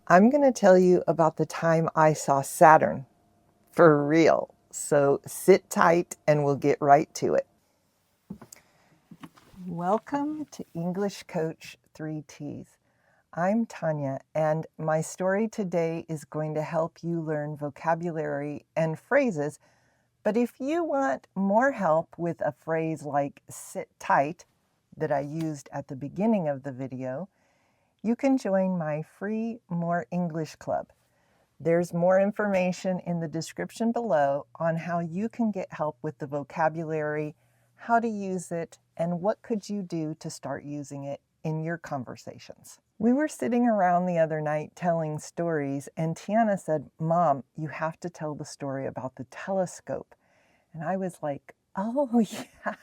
I'm going to tell you about the time I saw Saturn, for real. So sit tight and we'll get right to it. Welcome to English Coach 3Ts. I'm Tanya, and my story today is going to help you learn vocabulary and phrases. But if you want more help with a phrase like sit tight that I used at the beginning of the video, you can join my free More English Club. There's more information in the description below on how you can get help with the vocabulary, how to use it, and what could you do to start using it in your conversations. We were sitting around the other night telling stories, and Tiana said, "Mom, you have to tell the story about the telescope." And I was like, "Oh, yeah."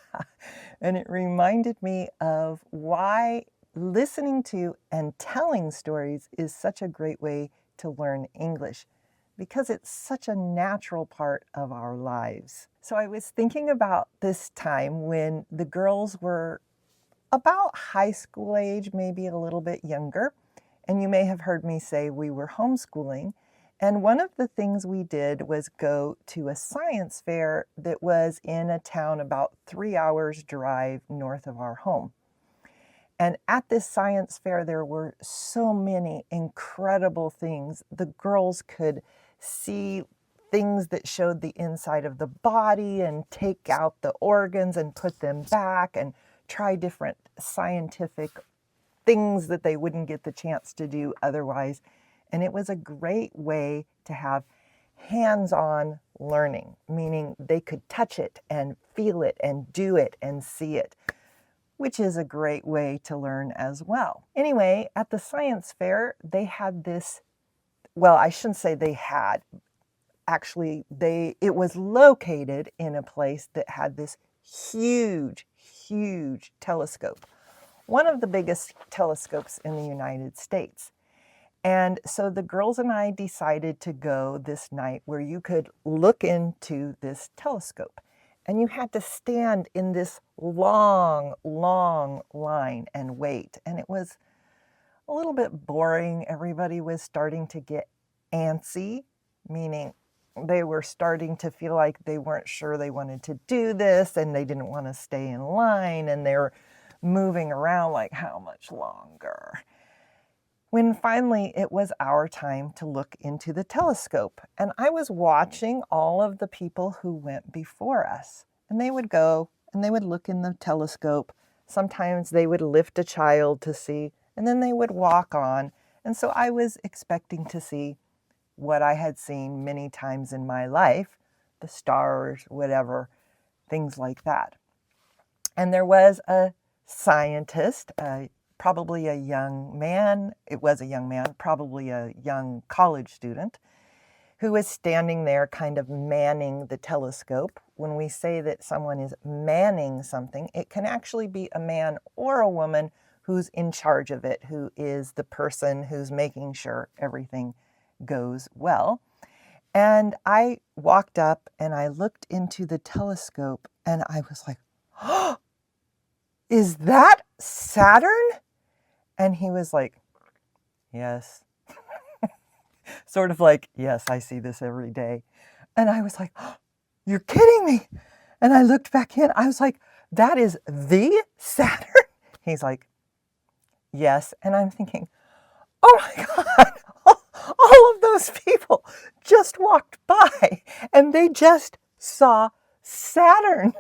And it reminded me of why listening to and telling stories is such a great way to learn English, because it's such a natural part of our lives. So I was thinking about this time when the girls were about high school age, maybe a little bit younger. And you may have heard me say we were homeschooling. And one of the things we did was go to a science fair that was in a town about 3 hours drive north of our home. And at this science fair, there were so many incredible things. The girls could see things that showed the inside of the body and take out the organs and put them back and try different scientific things that they wouldn't get the chance to do otherwise. And it was a great way to have hands-on learning, meaning they could touch it and feel it and do it and see it, which is a great way to learn as well. Anyway, at the science fair, they had this, well, I shouldn't say they had. Actually, it was located in a place that had this huge, huge telescope. One of the biggest telescopes in the United States. And so the girls and I decided to go this night where you could look into this telescope. And you had to stand in this long, long line and wait. And it was a little bit boring. Everybody was starting to get antsy, meaning they were starting to feel like they weren't sure they wanted to do this and they didn't want to stay in line, and they were moving around like, how much longer? When finally it was our time to look into the telescope. And I was watching all of the people who went before us. And they would go and they would look in the telescope. Sometimes they would lift a child to see, and then they would walk on. And so I was expecting to see what I had seen many times in my life, the stars, whatever, things like that. And there was a scientist, probably a young man. It was a young man, probably a young college student, who was standing there kind of manning the telescope. When we say that someone is manning something, it can actually be a man or a woman who's in charge of it, who is the person who's making sure everything goes well. And I walked up and I looked into the telescope and I was like, "Oh, is that Saturn?" And he was like, "Yes." Sort of like, "Yes, I see this every day." And I was like, "Oh, you're kidding me." And I looked back in. I was like, "That is the Saturn?" He's like, "Yes." And I'm thinking, oh my God, all of those people just walked by and they just saw Saturn.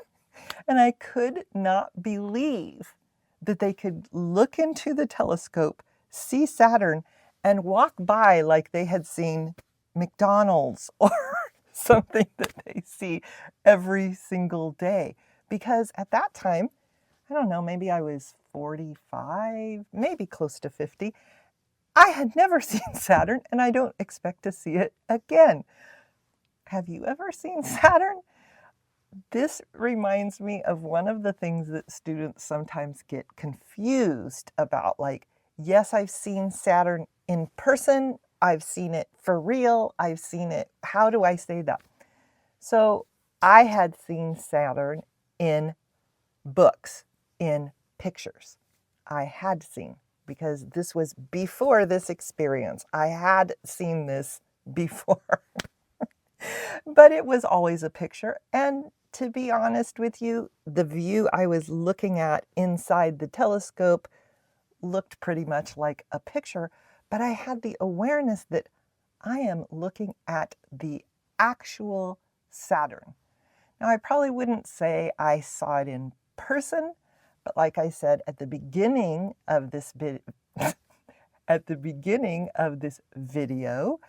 And I could not believe that they could look into the telescope, see Saturn, and walk by like they had seen McDonald's or something that they see every single day. Because at that time, I don't know, maybe I was 45, maybe close to 50. I had never seen Saturn, and I don't expect to see it again. Have you ever seen Saturn? This reminds me of one of the things that students sometimes get confused about. Like, yes, I've seen Saturn in person. I've seen it for real. I've seen it. How do I say that? So I had seen Saturn in books, in pictures. I had seen because this was before this experience. I had seen this before, but it was always a picture. And to be honest with you, the view I was looking at inside the telescope looked pretty much like a picture, but I had the awareness that I am looking at the actual Saturn. Now, I probably wouldn't say I saw it in person, but like I said at the beginning of this video,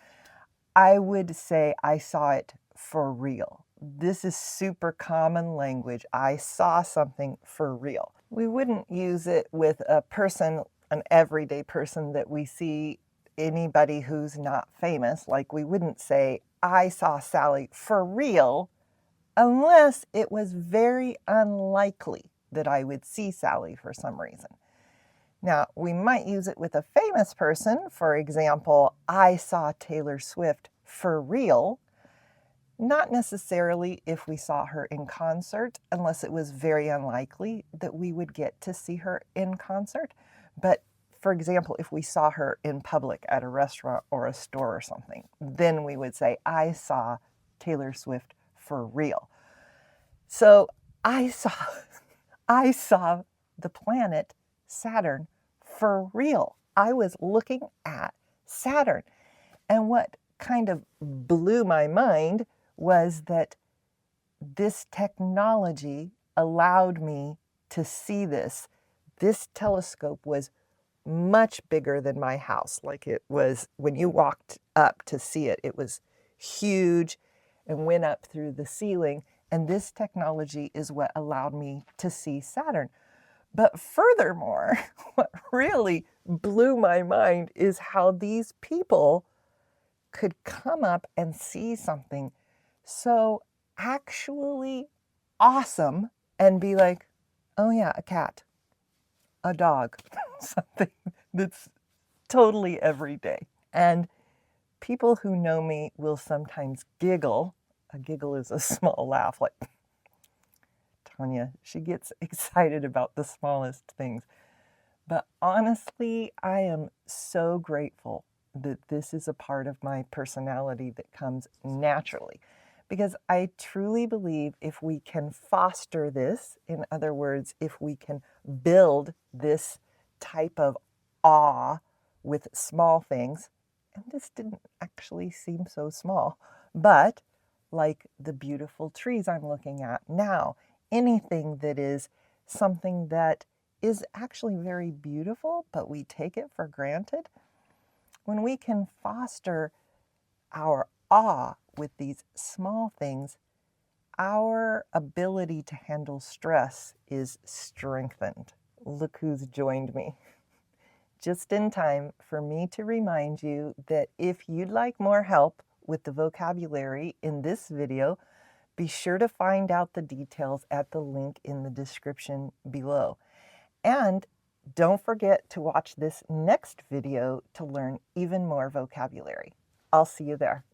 I would say I saw it for real. This is super common language. I saw something for real. We wouldn't use it with a person, an everyday person that we see, anybody who's not famous. Like we wouldn't say, I saw Sally for real, unless it was very unlikely that I would see Sally for some reason. Now, we might use it with a famous person. For example, I saw Taylor Swift for real. Not necessarily if we saw her in concert, unless it was very unlikely that we would get to see her in concert. But for example, if we saw her in public at a restaurant or a store or something, then we would say, I saw Taylor Swift for real. So I saw the planet Saturn for real. I was looking at Saturn. And what kind of blew my mind was that this technology allowed me to see this. This telescope was much bigger than my house. Like it was, when you walked up to see it, it was huge and went up through the ceiling. And this technology is what allowed me to see Saturn. But furthermore, what really blew my mind is how these people could come up and see something so actually awesome and be like, oh yeah, a cat, a dog, something that's totally everyday. And people who know me will sometimes giggle. A giggle is a small laugh, like Tanya, she gets excited about the smallest things. But honestly, I am so grateful that this is a part of my personality that comes naturally, because I truly believe if we can foster this, in other words, if we can build this type of awe with small things, and this didn't actually seem so small, but like the beautiful trees I'm looking at now, anything that is something that is actually very beautiful, but we take it for granted. When we can foster our awe with these small things, our ability to handle stress is strengthened. Look who's joined me. Just in time for me to remind you that if you'd like more help with the vocabulary in this video, be sure to find out the details at the link in the description below. And don't forget to watch this next video to learn even more vocabulary. I'll see you there.